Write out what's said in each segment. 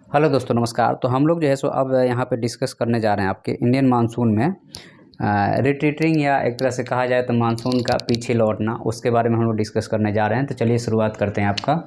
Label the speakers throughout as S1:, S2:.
S1: Hello दोस्तों, नमस्कार। तो हम लोग जो है सो अब यहाँ पे डिस्कस करने जा रहे हैं आपके इंडियन मानसून में रिट्रीटिंग या एक तरह से कहा जाए तो मानसून का पीछे लौटना, उसके बारे में हम लोग डिस्कस करने जा रहे हैं। तो चलिए शुरुआत करते हैं आपका।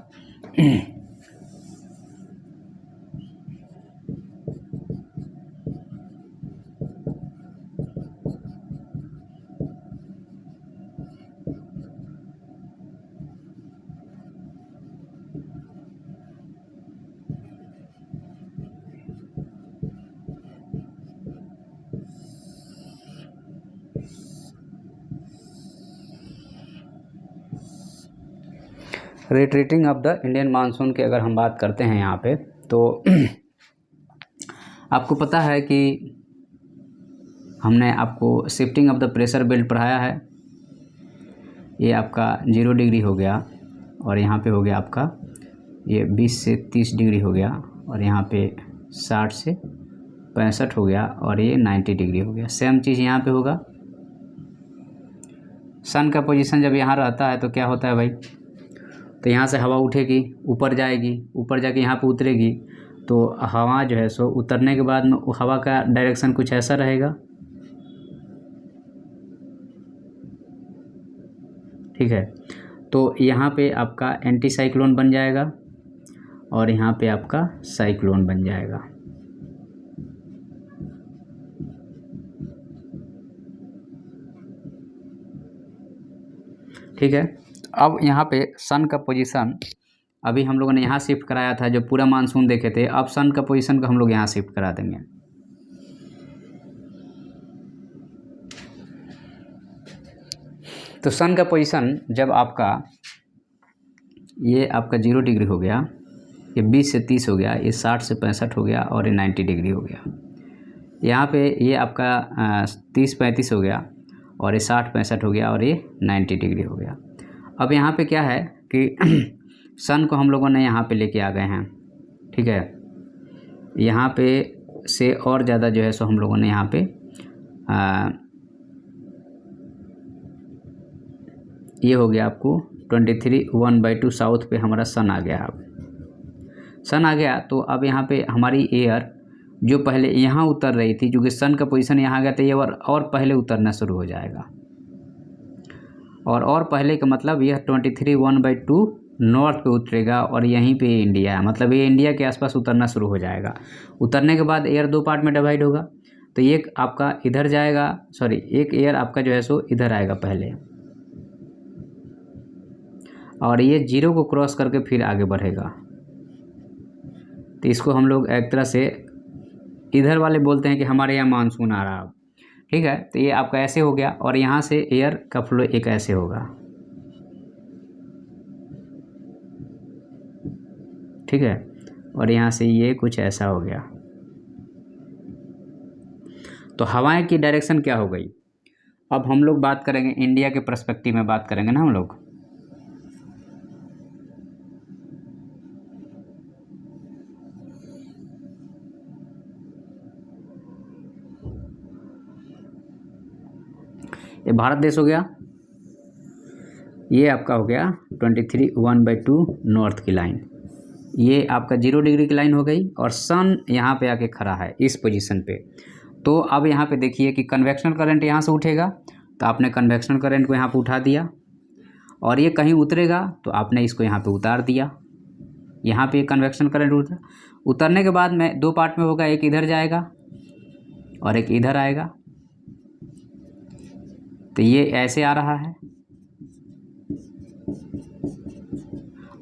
S1: Retreating of the Indian monsoon की अगर हम बात करते हैं यहाँ पे, तो आपको पता है कि हमने आपको shifting of the pressure belt पढ़ाया है। ये आपका 0 डिग्री हो गया और यहाँ पे हो गया आपका ये 20 से 30 डिग्री हो गया, और यहाँ पे 60 से 65 हो गया, और ये 90 डिग्री हो गया। सेम चीज़ यहाँ पे होगा। सन का पोजीशन जब यहाँ रहता है तो क्या होता है भाई, तो यहाँ से हवा उठेगी, ऊपर जाएगी, ऊपर जाके यहाँ पे उतरेगी। तो हवा जो है सो उतरने के बाद में हवा का डायरेक्शन कुछ ऐसा रहेगा, ठीक है। तो यहाँ पे आपका एंटी साइक्लोन बन जाएगा और यहाँ पे आपका साइक्लोन बन जाएगा, ठीक है। अब यहाँ पे सन का पोजीशन अभी हम लोगों ने यहाँ शिफ्ट कराया था, जो पूरा मानसून देखे थे। अब सन का पोजीशन को हम लोग यहाँ शिफ्ट करा देंगे। तो सन का पोजीशन जब आपका ये आपका 0 डिग्री हो गया, ये 20 से 30 हो गया, ये 60 से 65 हो गया, और ये 90 डिग्री हो गया। यहाँ पे ये आपका 30-35 हो गया, और ये 60-65 हो गया, और ये 90 डिग्री हो गया। अब यहाँ पे क्या है कि सन को हम लोगों ने यहाँ पे लेके आ गए हैं, ठीक है। यहाँ पे से और ज़्यादा जो है सो हम लोगों ने यहाँ पे ये हो गया आपको 23 1/2 साउथ पे हमारा सन आ गया। अब सन आ गया तो अब यहाँ पे हमारी एयर जो पहले यहाँ उतर रही थी, जो कि सन का पोजीशन यहाँ गया, तो ये और पहले उतरना शुरू हो जाएगा। और पहले का मतलब यह 23 1/2 नॉर्थ पे उतरेगा, और यहीं पे इंडिया है, मतलब ये इंडिया के आसपास उतरना शुरू हो जाएगा। उतरने के बाद एयर 2 पार्ट में डिवाइड होगा। तो एक आपका इधर जाएगा, सॉरी, एक एयर आपका जो है सो इधर आएगा पहले, और ये 0 को क्रॉस करके फिर आगे बढ़ेगा। तो इसको हम लोग एक तरह से इधर वाले बोलते हैं कि हमारे यहाँ मानसून आ रहा है, ठीक है। तो ये आपका ऐसे हो गया, और यहाँ से एयर का फ्लो एक ऐसे होगा, ठीक है। और यहाँ से ये कुछ ऐसा हो गया। तो हवाएं की डायरेक्शन क्या हो गई। अब हम लोग बात करेंगे इंडिया के पर्सपेक्टिव में, बात करेंगे ना हम लोग। ये भारत देश हो गया, ये आपका हो गया 23 1/2 नॉर्थ की लाइन, ये आपका 0 डिग्री की लाइन हो गई, और सन यहाँ पे आके खड़ा है इस पोजीशन पे। तो अब यहाँ पे देखिए कि कन्वेक्शन करंट यहाँ से उठेगा, तो आपने कन्वेक्शन करंट को यहाँ पे उठा दिया, और ये कहीं उतरेगा तो आपने इसको यहाँ पे उतार दिया। यहाँ पे कन्वेक्शन करंट उतरने के बाद में 2 पार्ट में होगा, एक इधर जाएगा और एक इधर आएगा। तो ये ऐसे आ रहा है,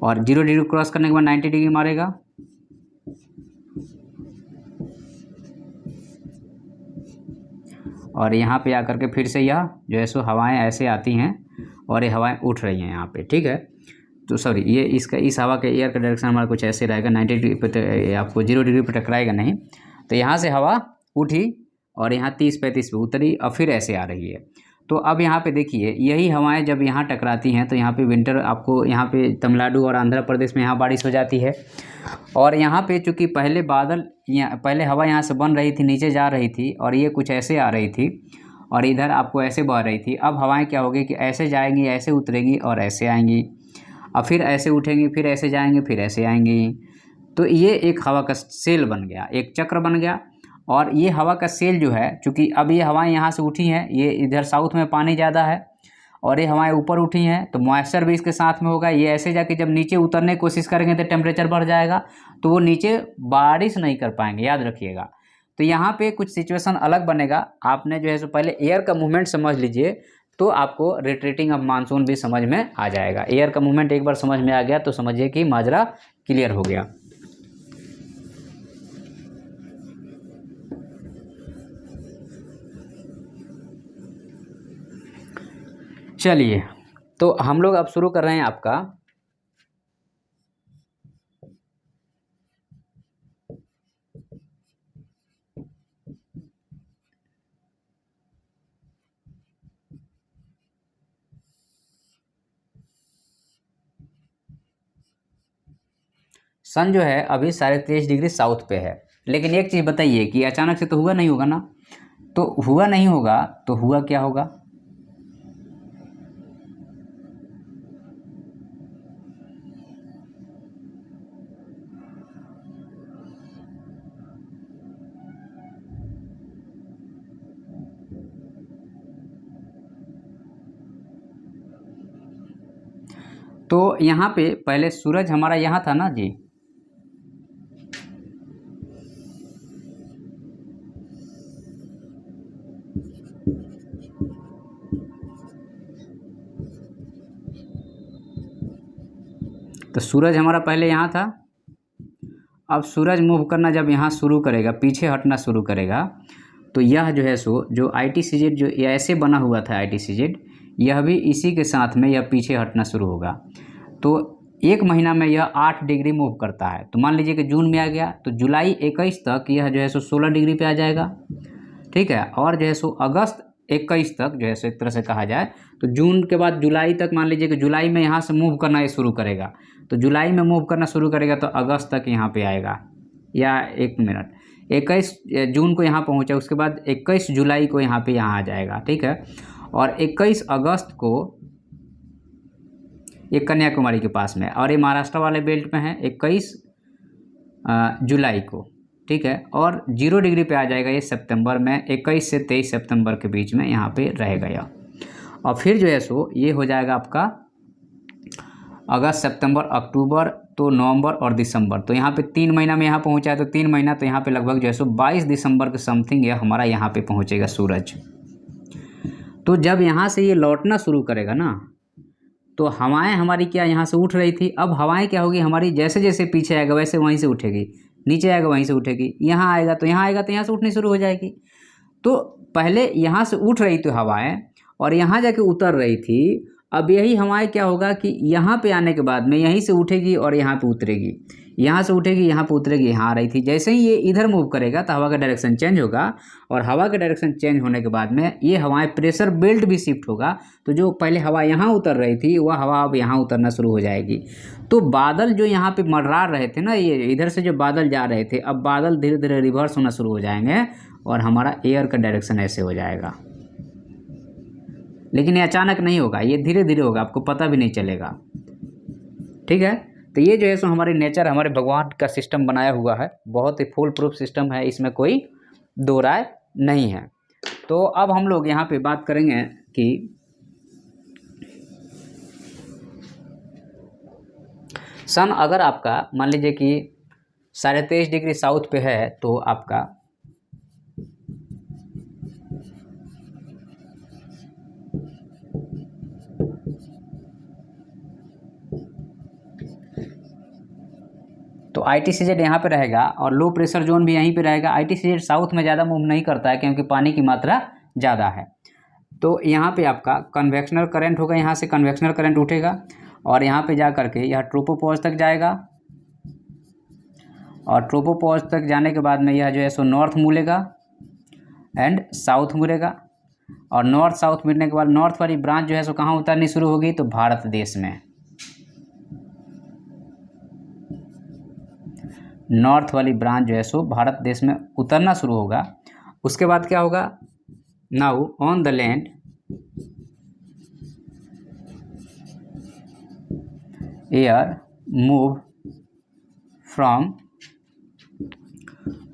S1: और 0 डिग्री क्रॉस करने के बाद 90 डिग्री मारेगा, और यहाँ पे आकर के फिर से यह जो है सो हवाएं ऐसे आती हैं, और ये हवाएं उठ रही हैं यहाँ पे, ठीक है। तो सॉरी, ये इसका इस हवा के एयर का डायरेक्शन हमारा कुछ ऐसे रहेगा, 90 डिग्री पे आपको 0 डिग्री पे टकराएगा नहीं। तो यहाँ से हवा उठी और यहाँ 30-35 पे उतरी, और फिर ऐसे आ रही है। तो अब यहाँ पे देखिए, यही हवाएं जब यहाँ टकराती हैं तो यहाँ पे विंटर, आपको यहाँ पे तमिलनाडु और आंध्र प्रदेश में यहाँ बारिश हो जाती है। और यहाँ पे चूँकि पहले बादल, पहले हवा यहाँ से बन रही थी, नीचे जा रही थी, और ये कुछ ऐसे आ रही थी, और इधर आपको ऐसे बह रही थी। अब हवाएं क्या होगी कि ऐसे जाएंगी, ऐसे उतरेंगी, और ऐसे आएंगी, और फिर ऐसे उठेंगी, फिर ऐसे जाएंगी, फिर ऐसे आएंगी। तो ये एक हवा का सेल बन गया, एक चक्र बन गया। और ये हवा का सेल जो है, चूँकि अब ये हवाएं यहाँ से उठी हैं, ये इधर साउथ में पानी ज़्यादा है और ये हवाएं ऊपर उठी हैं, तो मॉइस्चर भी इसके साथ में होगा। ये ऐसे जाके जब नीचे उतरने की कोशिश करेंगे तो टेम्परेचर बढ़ जाएगा, तो वो नीचे बारिश नहीं कर पाएंगे, याद रखिएगा। तो यहाँ पे कुछ सिचुएशन अलग बनेगा। आपने जो है सो पहले एयर का मूवमेंट समझ लीजिए, तो आपको रिट्रीटिंग ऑफ मानसून भी समझ में आ जाएगा। एयर का मूवमेंट एक बार समझ में आ गया तो समझिए कि माजरा क्लियर हो गया। चलिए, तो हम लोग अब शुरू कर रहे हैं आपका सन जो है अभी 23.5 डिग्री साउथ पे है। लेकिन एक चीज़ बताइए कि अचानक से तो हुआ नहीं होगा ना, तो हुआ नहीं होगा तो हुआ क्या होगा? तो यहाँ पे पहले सूरज हमारा यहाँ था ना जी, तो सूरज हमारा पहले यहाँ था। अब सूरज मूव करना जब यहाँ शुरू करेगा, पीछे हटना शुरू करेगा, तो यह जो है सो जो ITCZ जो ऐसे बना हुआ था ITCZ, यह भी इसी के साथ में यह पीछे हटना शुरू होगा। तो एक महीना में यह 8 डिग्री मूव करता है। तो मान लीजिए कि जून में आ गया, तो जुलाई 21 तक यह जो है सो 16 डिग्री पे आ जाएगा, ठीक है। और जो है सो अगस्त 21 तक जो है सो एक तरह से कहा जाए तो जून के बाद जुलाई तक, मान लीजिए कि जुलाई में यहाँ से मूव करना ये शुरू करेगा, तो जुलाई में मूव करना शुरू करेगा तो अगस्त तक यहाँ पे आएगा। या एक मिनट, 21 जून को यहाँ पहुँचा, उसके बाद 21 जुलाई को यहाँ पे यहाँ आ जाएगा, ठीक है। और 21 अगस्त को ये कन्याकुमारी के पास में, और ये महाराष्ट्र वाले बेल्ट में है 21 जुलाई को, ठीक है। और 0 डिग्री पे आ जाएगा ये सितंबर में, 21 से 23 सितंबर के बीच में यहाँ पे रहेगा यह। और फिर जो है सो ये हो जाएगा आपका अगस्त, सितंबर, अक्टूबर, तो नवंबर और दिसंबर। तो यहाँ पे 3 महीना में यहाँ पहुँचा है, तो 3 महीना, तो यहाँ पे लगभग जो है सो 22 दिसंबर के समथिंग यह हमारा यहाँ पे पहुँचेगा सूरज। तो जब यहाँ से ये लौटना शुरू करेगा ना, तो हवाएं हमारी क्या यहाँ से उठ रही थी, अब हवाएं क्या होगी हमारी, जैसे जैसे पीछे आएगा वैसे वहीं से उठेगी, नीचे आएगा वहीं से उठेगी, यहाँ आएगा तो यहाँ आएगा, तो यहाँ से उठनी शुरू हो जाएगी। तो पहले यहाँ से उठ रही थी हवाएं और यहाँ जाके उतर रही थी। अब यही हवाएं क्या होगा कि यहाँ पे आने के बाद में यहीं से उठेगी और यहाँ पे उतरेगी, यहाँ से उठेगी, यहाँ पे उतरेगी, यहाँ आ रही थी। जैसे ही ये इधर मूव करेगा तो हवा का डायरेक्शन चेंज होगा, और हवा का डायरेक्शन चेंज होने के बाद में ये हवाएं प्रेशर बेल्ट भी शिफ्ट होगा। तो जो पहले हवा यहाँ उतर रही थी वह हवा अब यहाँ उतरना शुरू हो जाएगी। तो बादल जो यहाँ पे मंडरा रहे थे ना, ये इधर से जो बादल जा रहे थे, अब बादल धीरे धीरे रिवर्स होना शुरू हो जाएंगे और हमारा एयर का डायरेक्शन ऐसे हो जाएगा। लेकिन ये अचानक नहीं होगा, ये धीरे धीरे होगा, आपको पता भी नहीं चलेगा, ठीक है। तो ये जो है सो हमारे नेचर, हमारे भगवान का सिस्टम बनाया हुआ है, बहुत ही फुल प्रूफ सिस्टम है, इसमें कोई दो राय नहीं है। तो अब हम लोग यहाँ पे बात करेंगे कि सन अगर आपका मान लीजिए कि 23.5 डिग्री साउथ पे है, तो आपका तो ITCZ यहाँ पे रहेगा और लो प्रेशर जोन भी यहीं पे रहेगा। ITCZ साउथ में ज़्यादा मूव नहीं करता है क्योंकि पानी की मात्रा ज़्यादा है। तो यहाँ पे आपका कन्वेक्शनल करंट होगा, यहाँ से कन्वेक्शनल करंट उठेगा और यहाँ पे जा करके यह ट्रोपोपॉज तक जाएगा, और ट्रोपोपॉज तक जाने के बाद में यह जो है सो नॉर्थ मुड़ेगा एंड साउथ मुड़ेगा, और नॉर्थ साउथ मुड़ने के बाद नॉर्थ वाली ब्रांच जो है सो कहाँ उतरनी शुरू होगी, तो भारत देश में। नॉर्थ वाली ब्रांच जो है सो भारत देश में उतरना शुरू होगा। उसके बाद क्या होगा, now on the land air move from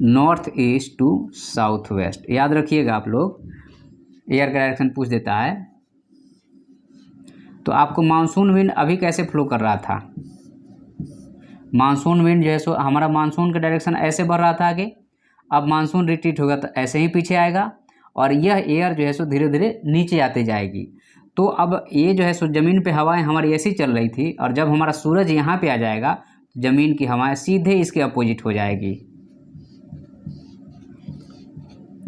S1: north east to south west. याद रखिएगा आप लोग, एयर का डायरेक्शन पूछ देता है तो आपको मानसून विंड अभी कैसे फ्लो कर रहा था, मानसून विंड जो है सो हमारा मानसून का डायरेक्शन ऐसे बढ़ रहा था आगे, अब मानसून रिट्रीट होगा तो ऐसे ही पीछे आएगा और यह एयर जो है सो धीरे धीरे नीचे आते जाएगी। तो अब ये जो है सो ज़मीन पे हवाएं हमारी ऐसी चल रही थी और जब हमारा सूरज यहाँ पे आ जाएगा ज़मीन की हवाएं सीधे इसके अपोजिट हो जाएगी,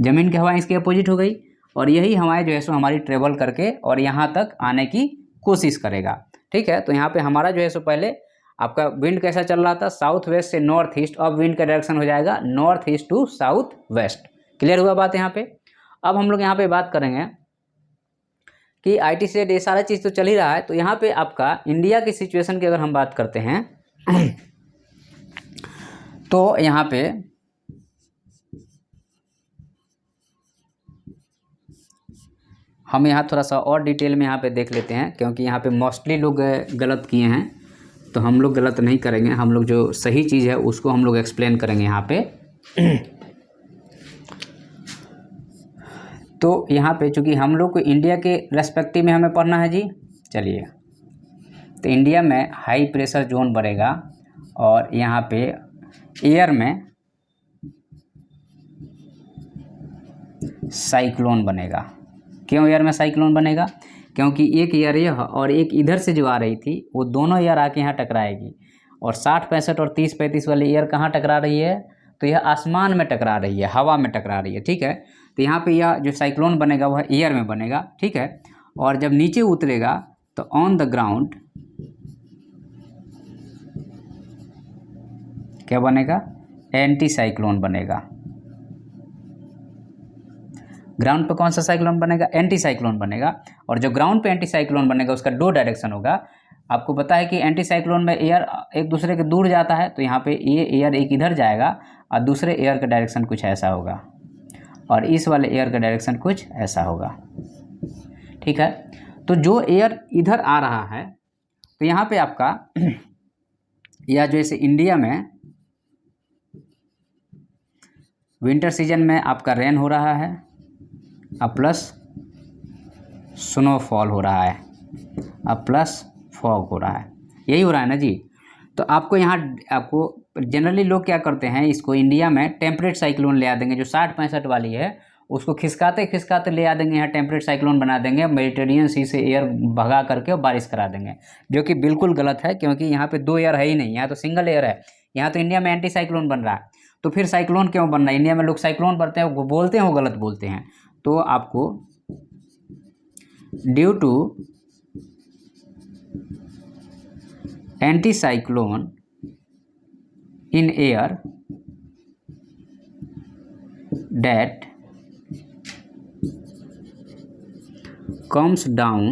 S1: ज़मीन की हवाएं इसके अपोजिट हो गई और यही हवाएं जो है सो हमारी ट्रेवल करके और यहाँ तक आने की कोशिश करेगा। ठीक है, तो यहाँ पे हमारा जो है सो पहले आपका विंड कैसा चल रहा था, साउथ वेस्ट से नॉर्थ ईस्ट, अब विंड का डायरेक्शन हो जाएगा north east to south west. Clear हुआ बात यहाँ पे। अब हम लोग यहाँ पे बात करेंगे कि IT से ये सारा चीज़ तो चल ही रहा है, तो यहाँ पे आपका इंडिया की सिचुएशन की अगर हम बात करते हैं तो यहाँ पे हम यहाँ थोड़ा सा और डिटेल में यहाँ पे देख लेते हैं, क्योंकि यहाँ पे मोस्टली लोग गलत किए हैं, तो हम लोग गलत नहीं करेंगे, हम लोग जो सही चीज़ है उसको हम लोग एक्सप्लेन करेंगे यहाँ पे। तो यहाँ पे चूँकि हम लोग को इंडिया के रेस्पेक्टिव में हमें पढ़ना है जी, चलिए, तो इंडिया में हाई प्रेशर जोन बढ़ेगा और यहाँ पे एयर में साइक्लोन बनेगा। क्यों एयर में साइक्लोन बनेगा? क्योंकि एक एयर यह और एक इधर से जो आ रही थी वो दोनों एयर आके यहाँ टकराएगी और 60, 65 और 30, 35 वाली एयर कहाँ टकरा रही है, तो यह आसमान में टकरा रही है, हवा में टकरा रही है। ठीक है, तो यहाँ पे यह जो साइक्लोन बनेगा वह एयर में बनेगा। ठीक है, और जब नीचे उतरेगा तो ऑन द ग्राउंड क्या बनेगा, एंटी साइक्लोन बनेगा। ग्राउंड पे कौन सा साइक्लोन बनेगा, एंटी साइक्लोन बनेगा। और जो ग्राउंड पे एंटी साइक्लोन बनेगा उसका 2 डायरेक्शन होगा। आपको पता है कि एंटी साइक्लोन में एयर एक दूसरे के दूर जाता है, तो यहाँ पे ये एयर एक इधर जाएगा और दूसरे एयर का डायरेक्शन कुछ ऐसा होगा और इस वाले एयर का डायरेक्शन कुछ ऐसा होगा। ठीक है, तो जो एयर इधर आ रहा है तो यहाँ पे आपका या जैसे इंडिया में विंटर सीजन में आपका रेन हो रहा है अब प्लस स्नोफॉल हो रहा है, अब प्लस फॉग हो रहा है, यही हो रहा है ना जी। तो आपको यहाँ आपको जनरली लोग क्या करते हैं, इसको इंडिया में टेम्परेट साइक्लोन ले आ देंगे, जो 60, 65 वाली है उसको खिसकाते खिसकाते ले आ देंगे, यहाँ टेम्परेट साइक्लोन बना देंगे, मेडिटेरियन सी से एयर भगा करके और बारिश करा देंगे, जो कि बिल्कुल गलत है, क्योंकि यहाँ पे 2 एयर है ही नहीं, यहाँ तो सिंगल एयर है। यहाँ तो इंडिया में एंटी साइक्लोन बन रहा है, तो फिर साइक्लोन क्यों बन रहा है? इंडिया में लोग साइक्लोन बनते हैं, वो बोलते हैं वो गलत बोलते हैं। तो आपको due to anticyclone in air that comes down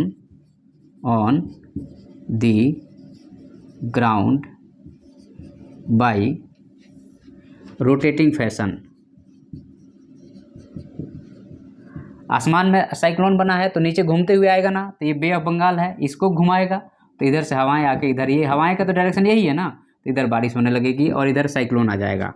S1: on the ground by rotating fashion। आसमान में साइक्लोन बना है तो नीचे घूमते हुए आएगा ना, तो ये बे ऑफ बंगाल है, इसको घुमाएगा तो इधर से हवाएं आके इधर, ये हवाएं का तो डायरेक्शन यही है ना, तो इधर बारिश होने लगेगी और इधर साइक्लोन आ जाएगा।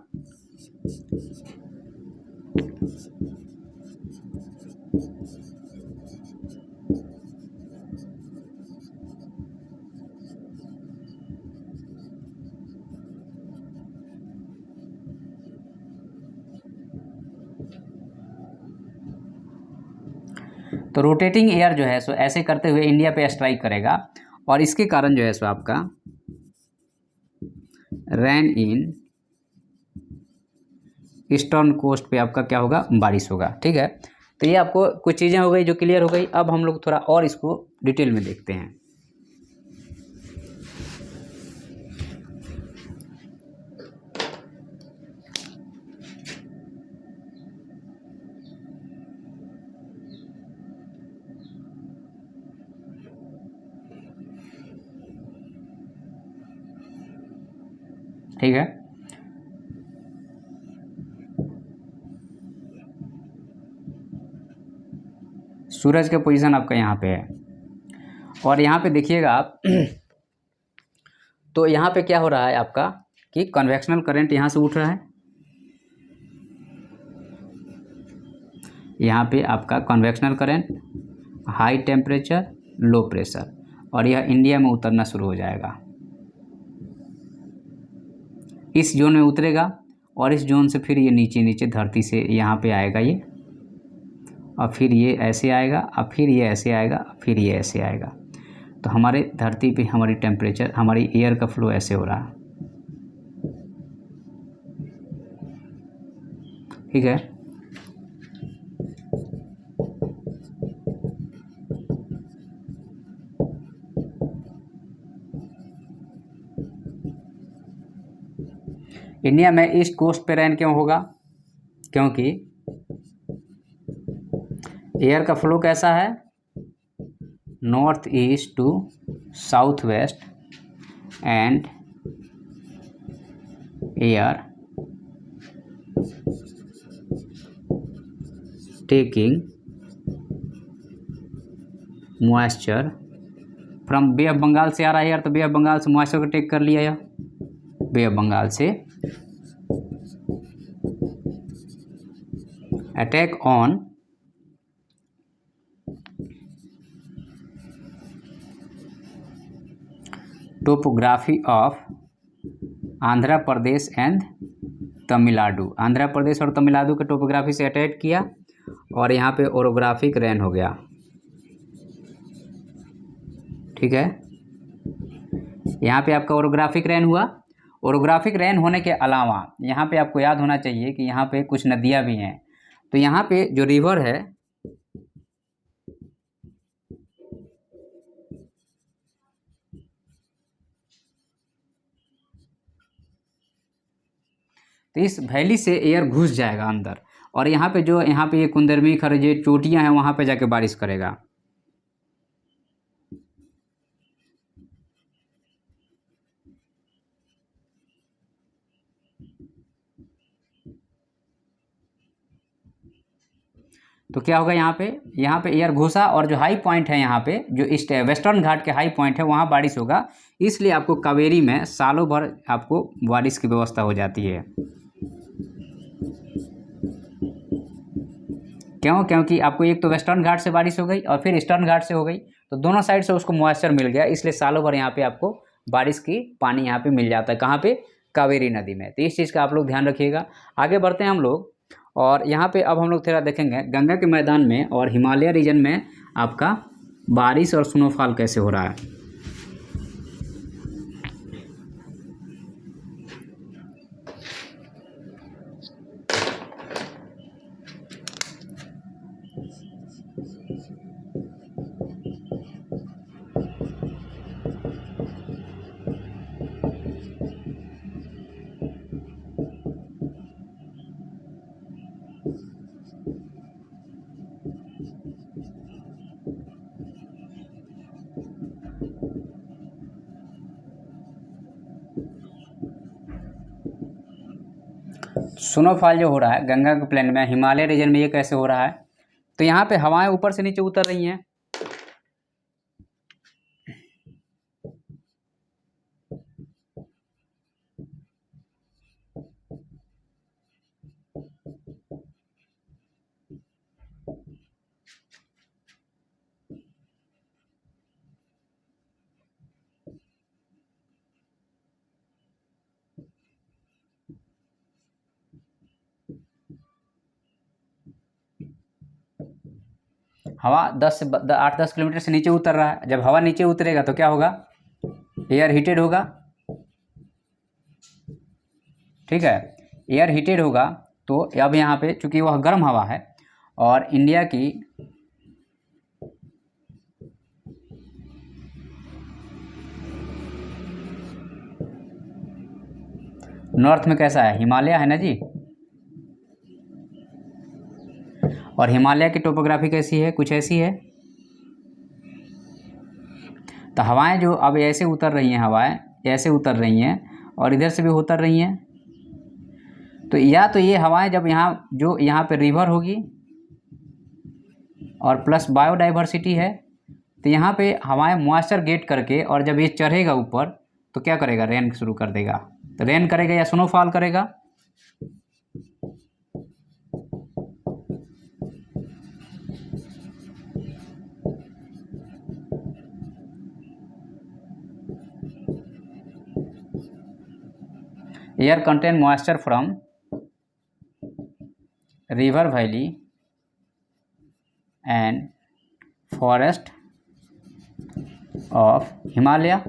S1: तो रोटेटिंग एयर जो है सो ऐसे करते हुए इंडिया पे स्ट्राइक करेगा और इसके कारण जो है सो आपका रेन इन ईस्टर्न कोस्ट पे आपका क्या होगा, बारिश होगा। ठीक है, तो ये आपको कुछ चीज़ें हो गई जो क्लियर हो गई। अब हम लोग थोड़ा और इसको डिटेल में देखते हैं। ठीक है, सूरज का पोजीशन आपका यहाँ पे है और यहाँ पे देखिएगा आप तो यहाँ पे क्या हो रहा है आपका, कि कन्वेक्शनल करंट यहाँ से उठ रहा है, यहाँ पे आपका convectional current, high temperature, low pressure, और यह इंडिया में उतरना शुरू हो जाएगा। इस जोन में उतरेगा और इस जोन से फिर ये नीचे नीचे धरती से यहाँ पे आएगा ये, और फिर ये ऐसे आएगा, और फिर ये ऐसे आएगा, फिर ये ऐसे आएगा। तो हमारे धरती पे हमारी टेम्परेचर, हमारी एयर का फ्लो ऐसे हो रहा है, ठीक है। इंडिया में ईस्ट कोस्ट पे रेन क्यों होगा? क्योंकि एयर का फ्लो कैसा है, north east to south west, and air taking moisture from Bay of Bengal से आ रहा है यार, तो बे ऑफ बंगाल से मॉइस्चर को टेक कर लिया यार, बे ऑफ बंगाल से attack on topography of Andhra Pradesh and Tamil Nadu, Andhra Pradesh और तमिलनाडु के टोपोग्राफी से अटैक किया, और यहाँ पे ओरोग्राफिक रेन हो गया, ठीक है। यहाँ पे आपका ओरोग्राफिक रेन हुआ। ओरोग्राफिक रेन होने के अलावा यहाँ पे आपको याद होना चाहिए कि यहाँ पे कुछ नदियाँ भी हैं। तो यहाँ पे जो रिवर है, तो इस वैली से एयर घुस जाएगा अंदर, और यहाँ पे जो यहाँ पे ये कुंदरमी खरजे चोटियाँ हैं, वहाँ पे जाके बारिश करेगा। तो क्या होगा, यहाँ पे एयर घुसा, और जो हाई पॉइंट है यहाँ पे, जो ईस्ट वेस्टर्न घाट के हाई पॉइंट है, वहाँ बारिश होगा। इसलिए आपको कावेरी में सालों भर आपको बारिश की व्यवस्था हो जाती है। क्यों? क्योंकि आपको एक तो वेस्टर्न घाट से बारिश हो गई और फिर ईस्टर्न घाट से हो गई, तो दोनों साइड से उसको मॉइस्चर मिल गया, इसलिए सालों भर यहाँ पे आपको बारिश की पानी यहाँ पे मिल जाता है। कहाँ पे? कावेरी नदी में। तो इस चीज़ का आप लोग ध्यान रखिएगा। आगे बढ़ते हैं हम लोग, और यहाँ पे अब हम लोग थोड़ा देखेंगे गंगा के मैदान में और हिमालय रीजन में आपका बारिश और स्नोफॉल कैसे हो रहा है। स्नोफॉल जो हो रहा है गंगा के प्लेन में, हिमालय रीजन में, ये कैसे हो रहा है? तो यहाँ पे हवाएं ऊपर से नीचे उतर रही हैं, हवा 8-10 किलोमीटर से नीचे उतर रहा है। जब हवा नीचे उतरेगा तो क्या होगा? एयर हीटेड होगा, ठीक है। एयर हीटेड होगा, तो अब यहाँ पे चूंकि वह गर्म हवा है और इंडिया की नॉर्थ में कैसा है? हिमालय है ना जी, और हिमालय की टोपोग्राफी कैसी है? कुछ ऐसी है। तो हवाएं जो अब ऐसे उतर रही हैं, हवाएं ऐसे उतर रही हैं और इधर से भी उतर रही हैं, तो या तो ये हवाएं जब यहाँ पे रिवर होगी और प्लस बायोडाइवर्सिटी है, तो यहाँ पे हवाएं मॉइस्चर गेट करके, और जब ये चढ़ेगा ऊपर तो क्या करेगा, रेन शुरू कर देगा। तो रेन करेगा या स्नोफॉल करेगा, air contain moisture from river valley and forest of Himalaya.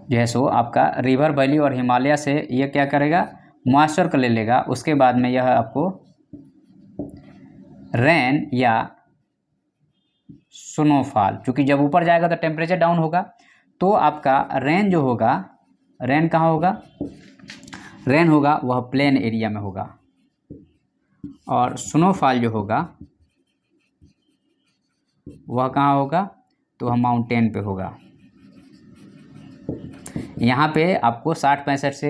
S1: जो है सो आपका रिवर वैली और हिमालय से ये क्या करेगा, मॉइस्चर को ले लेगा। उसके बाद में यह आपको रेन या स्नोफॉल, क्योंकि जब ऊपर जाएगा तो टेम्परेचर डाउन होगा, तो आपका रेन जो होगा, रेन कहाँ होगा, रेन होगा वह प्लेन एरिया में होगा, और स्नोफॉल जो होगा वह कहाँ होगा, तो वह माउंटेन पे होगा। यहाँ पे आपको 60-65 से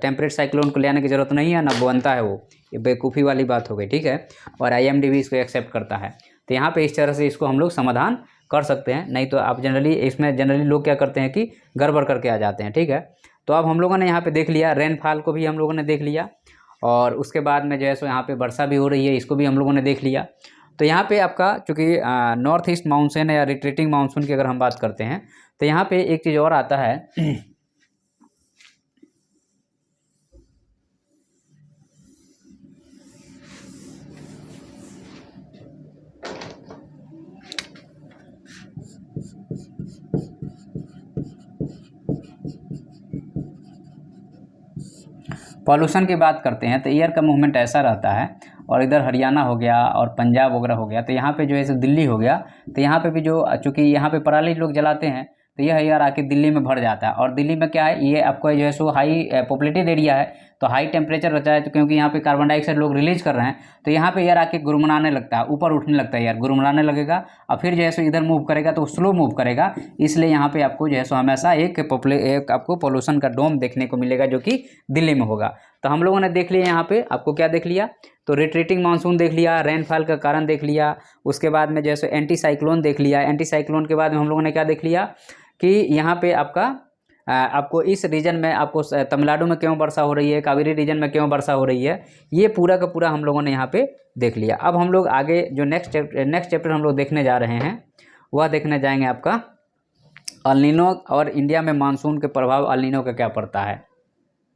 S1: टेम्परेट साइक्लोन को ले आने की ज़रूरत नहीं है, ना बनता है वो, ये बेवकूफ़ी वाली बात हो गई, ठीक है। और IMD भी इसको एक्सेप्ट करता है। तो यहाँ पे इस तरह से इसको हम लोग समाधान कर सकते हैं, नहीं तो आप जनरली लोग क्या करते हैं कि गड़बड़ करके आ जाते हैं, ठीक है। तो अब हम लोगों ने यहाँ पे देख लिया, रेनफॉल को भी हम लोगों ने देख लिया, और उसके बाद में जो है सो यहाँ पे वर्षा भी हो रही है, इसको भी हम लोगों ने देख लिया। तो यहाँ पे आपका चूँकि नॉर्थ ईस्ट मानसून या रिट्रीटिंग मानसून की अगर हम बात करते हैं, तो यहाँ पे एक चीज़ और आता है पॉल्यूशन की बात करते हैं, तो एयर का मूवमेंट ऐसा रहता है, और इधर हरियाणा हो गया और पंजाब वगैरह हो गया, तो यहाँ पे जो है दिल्ली हो गया, तो यहाँ पे भी जो चूँकि यहाँ पे पराली लोग जलाते हैं, तो यह एयर आके दिल्ली में भर जाता है। और दिल्ली में क्या है, ये आपको जो है सो हाई पॉपुलेटेड एरिया है, तो हाई टेम्परेचर रहता है, तो क्योंकि यहाँ पे कार्बन डाइऑक्साइड लोग रिलीज कर रहे हैं, तो यहाँ पे एयर आके गुरमुराने लगता है, ऊपर उठने लगता है, एयर गुरमुराने लगेगा, और फिर जो है सो इधर मूव करेगा तो स्लो मूव करेगा। इसलिए यहाँ पे आपको जो है सो हमेशा एक आपको पोल्यूशन का डोम देखने को मिलेगा, जो कि दिल्ली में होगा। तो हम लोगों ने देख लिया यहाँ पे, आपको क्या देख लिया, तो रिट्रीटिंग मानसून देख लिया, रेनफॉल का कारण देख लिया, उसके बाद में जैसे एंटी साइक्लोन देख लिया। एंटी साइक्लोन के बाद में हम लोगों ने क्या देख लिया कि यहाँ पे आपको इस रीजन में आपको तमिलनाडु में क्यों वर्षा हो रही है, कावेरी रीजन में क्यों वर्षा हो रही है, ये पूरा का पूरा हम लोगों ने यहाँ पे देख लिया। अब हम लोग आगे जो नेक्स्ट चैप्टर हम लोग देखने जा रहे हैं, वह देखने जाएंगे आपका अल नीनो, और इंडिया में मानसून के प्रभाव अल नीनो का क्या पड़ता है।